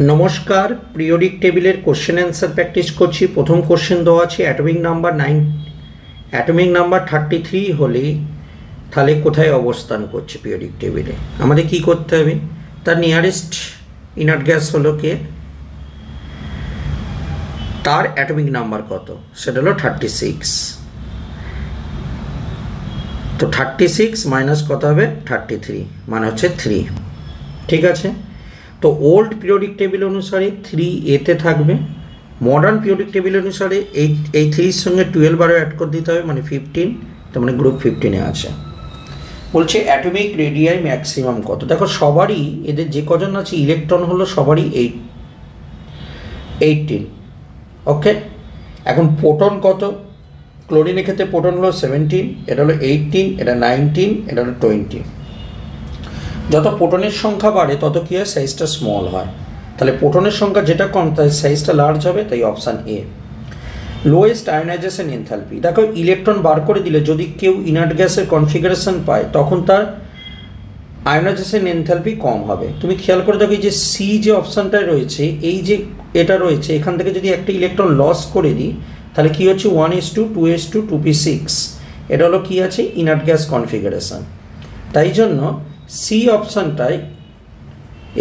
নমস্কার, পিরিয়ডিক টেবিলের question answer practice করছি। প্রথম কোশ্চেন দেওয়া আছে অ্যাটমিক নাম্বার 33 হলে তাহলে কোথায় অবস্থান করছে পিরিয়ডিক টেবিলে। আমাদের কি করতে হবে, তার নিয়ারেস্ট ইনার্ট গ্যাস হলো কে, তার অ্যাটমিক নাম্বার কত, সেটা হলো 36। তো 36 মাইনাস কত হবে 33, মানে হচ্ছে 3। ঠিক আছে, তো ওল্ড পিরিয়ডিক টেবিল অনুসারে 3A-তে থাকবে, মডার্ন পিরিয়ডিক টেবিল অনুসারে এই 3-র সঙ্গে 12 আরও অ্যাড করে দিতে হবে, মানে 15, তার মানে গ্রুপ 15-এ আছে। বলছে অ্যাটমিক রেডিয়াই ম্যাক্সিমাম কত। দেখো সবারই এদের যে কজন আছে ইলেকট্রন হলো সবারই 18। ওকে, এখন প্রোটন কত, ক্লোরিনের ক্ষেত্রে প্রোটন হলো 17, এটা হলো 18, এটা 19, এটা হলো 20। যত প্রোটনের সংখ্যা বাড়ে তত কী হয়, সাইজটা স্মল হয়। তাহলে প্রোটনের সংখ্যা যেটা কম তাই সাইজটা লার্জ হবে, তাই option A. Lowest ionization enthalpy, দেখো ইলেকট্রন বার করে দিলে যদি কেউ ইনার্ট গ্যাসের কনফিগারেশন পায় তখন তার আয়োনাইজেশন এনথালপি কম হবে। তুমি খেয়াল করে দেখো যে সি যে অপশানটায় রয়েছে, এই যে এটা রয়েছে, এখান থেকে যদি একটা ইলেকট্রন লস করে দিই তাহলে কী হচ্ছে 1:2, 2:2, 2p6, এটা হলো কী আছে ইনার্ট গ্যাস কনফিগারেশন। তাই জন্য সি অপশানটায়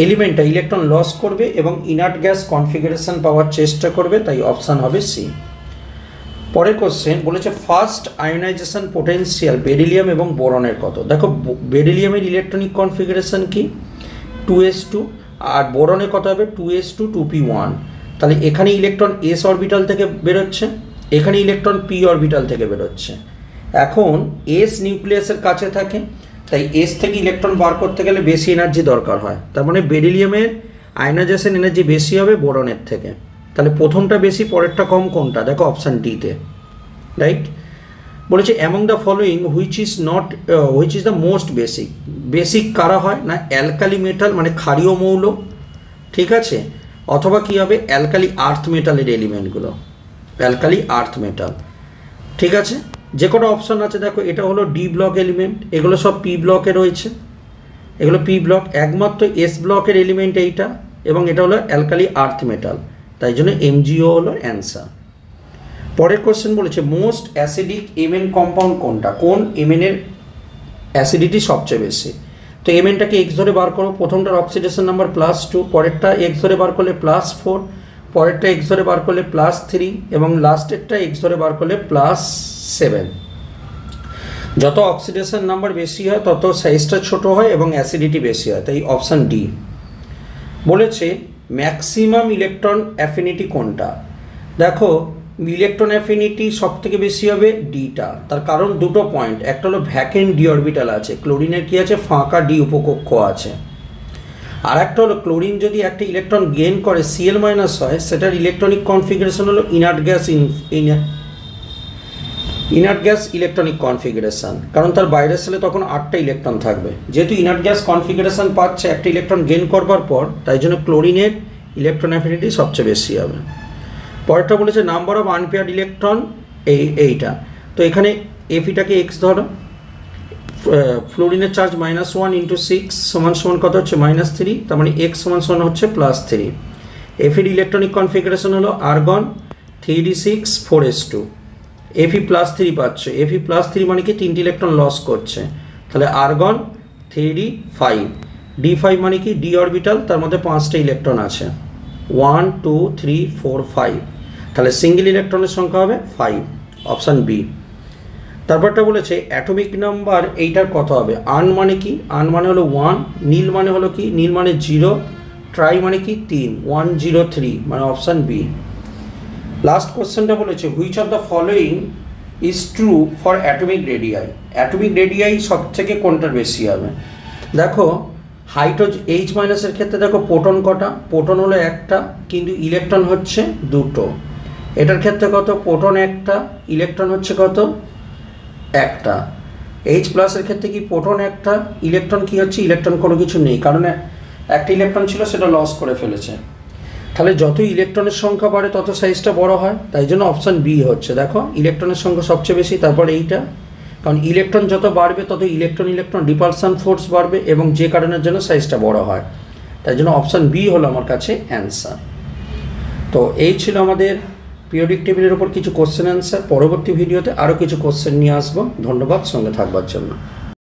এলিমেন্টটা ইলেকট্রন লস করবে এবং ইনার্ট গ্যাস কনফিগারেশন পাওয়ার চেষ্টা করবে, তাই অপশান হবে সি। পরের কোশ্চেন বলেছে ফার্স্ট আয়োনাইজেশন পোটেনশিয়াল বেরিলিয়াম এবং বোরনের কত। দেখো বেরিলিয়ামের ইলেকট্রনিক কনফিগারেশন কি 2s2, আর বোরনের কত হবে 2s2, 2p1। তাহলে এখানে ইলেকট্রন এস অরবিটাল থেকে বেরোচ্ছে, এখানে ইলেকট্রন পি অরবিটাল থেকে বেরোচ্ছে। এখন এস নিউক্লিয়াসের কাছে থাকে, তাই এস থেকে ইলেকট্রন বার করতে গেলে বেশি এনার্জি দরকার হয়। তার মানে বেরিলিয়ামের আয়োনাইজেশন এনার্জি বেশি হবে বোরনের থেকে। তাহলে প্রথমটা বেশি পরেরটা কম, কোনটা, দেখো অপশান ডিতে, রাইট। বলেছে among the following which is the most basic কারা হয় না, অ্যালকালি মেটাল মানে ক্ষারীয় মৌল, ঠিক আছে, অথবা কী হবে অ্যালকালি আর্থ মেটালের এলিমেন্টগুলো, অ্যালকালি আর্থ মেটাল। ঠিক আছে, যে কটা অপশান আছে দেখো এটা হলো ডি ব্লক এলিমেন্ট, এগুলো সব পি ব্লকে রয়েছে, এগুলো পি ব্লক, একমাত্র এস ব্লকের এলিমেন্ট এইটা, এবং এটা হলো অ্যালকালি আর্থ মেটাল, তাই জন্য এমজিও হলো অ্যান্সার। পরের কোশ্চেন বলেছে মোস্ট অ্যাসিডিক এমএন কম্পাউন্ড কোনটা, কোন এমএনের অ্যাসিডিটি সবচেয়ে বেশি। তো এমএনটাকে এক্স ধরে বার করো, প্রথমটার অক্সিডেশন নাম্বার +2, পরেরটা এক্স ধরে বার করলে +4, পরেরটা এক্স ধরে বার করলে +3, এবং লাস্টেরটা এক্স ধরে বার করলে +7। যত অক্সিডেশন নাম্বার বেশি হয় তত সাইজটা ছোট হয় এবং অ্যাসিডিটি বেশি হয়, তাই অপশান ডি। বলেছে ম্যাক্সিমাম ইলেকট্রন অ্যাফিনিটি কোনটা। দেখো ইলেকট্রন অ্যাফিনিটি সব থেকে বেশি হবে ডিটা, তার কারণ দুটো পয়েন্ট, একটা হলো ভ্যাকেন্ট ডি অরবিটাল আছে, ক্লোরিনের কি আছে ফাঁকা ডি উপকক্ষ আছে, আর একটা হলো ক্লোরিন যদি একটা ইলেকট্রন গেইন করে Cl- হয়, সেটার ইলেকট্রনিক কনফিগারেশন হলো ইনার্ট গ্যাস ইলেকট্রনিক কনফিগারেশন, কারণ তার বাইরের সেলে তখন 8টা ইলেকট্রন থাকবে। যেহেতু ইনার্ট গ্যাস কনফিগারেশন পাচ্ছে একটা ইলেকট্রন গেইন করবার পর, তাই জন্য ক্লোরিনের ইলেকট্রন অ্যাফিনিটি সবচেয়ে বেশি হবে। পরেরটা বলেছে নাম্বার অফ আনপেয়ার্ড ইলেকট্রন, এইটা। তো এখানে এফিটাকে এক্স ধরো, ফ্লোরিনের চার্জ -1 × 6 সমান কত হচ্ছে -3, তার মানে এক্স সমান হচ্ছে +3। এফির ইলেকট্রনিক কনফিগারেশন হলো আর্গন 3d6 4s2, এফি +3 পাচ্ছ, এফি +3 মানে কি 3টি ইলেকট্রন লস করছে, তাহলে আর্গন 3d5, d5 মানে কি ডি অরবিটাল, তার মধ্যে 5টা ইলেকট্রন আছে 1 2 3 4 5, তাহলে সিঙ্গেল ইলেকট্রনের সংখ্যা হবে 5, অপশান বি। তারপরটা বলেছে অ্যাটমিক নাম্বার এইটার কত হবে। আন মানে কি, আন মানে হলো 1, নীল মানে হলো কি, নীল মানে 0, ট্রাই মানে কি 3, 1 0 3, মানে অপশান বি। লাস্ট কোশ্চেনটা বলেছে which of the following is true for atomic radii. Atomic radii সব থেকে কোনটার বেশি হবে। দেখো H- ক্ষেত্রে দেখো প্রোটন কটা, প্রোটন হলো একটা কিন্তু ইলেকট্রন হচ্ছে দুটো, এটার ক্ষেত্রে কত প্রোটন একটা, ইলেকট্রন হচ্ছে কত একটা। H+ ক্ষেত্রে কি প্রোটন একটা, ইলেকট্রন কি হচ্ছে ইলেকট্রন কোনো কিছু নেই, কারণ একটা ইলেকট্রন ছিল সেটা লস করে ফেলেছে। তাহলে যত ইলেকট্রনের সংখ্যা বাড়ে তত সাইজটা বড় হয়, তাই জন্য অপশান বি হচ্ছে। দেখো ইলেকট্রনের সংখ্যা সবচেয়ে বেশি, তারপর এইটা, কারণ ইলেকট্রন যত বাড়বে তত ইলেকট্রন রিপালশন ফোর্স বাড়বে এবং যে কারণের জন্য সাইজটা বড় হয়, তাই জন্য অপশান বি হলো আমার কাছে অ্যান্সার। তো এই ছিল আমাদের পিরিয়ডিক টেবিলের উপর কিছু কোশ্চেন অ্যান্সার। পরবর্তী ভিডিওতে আরও কিছু কোশ্চেন নিয়ে আসবো। ধন্যবাদ সঙ্গে থাকবার জন্য।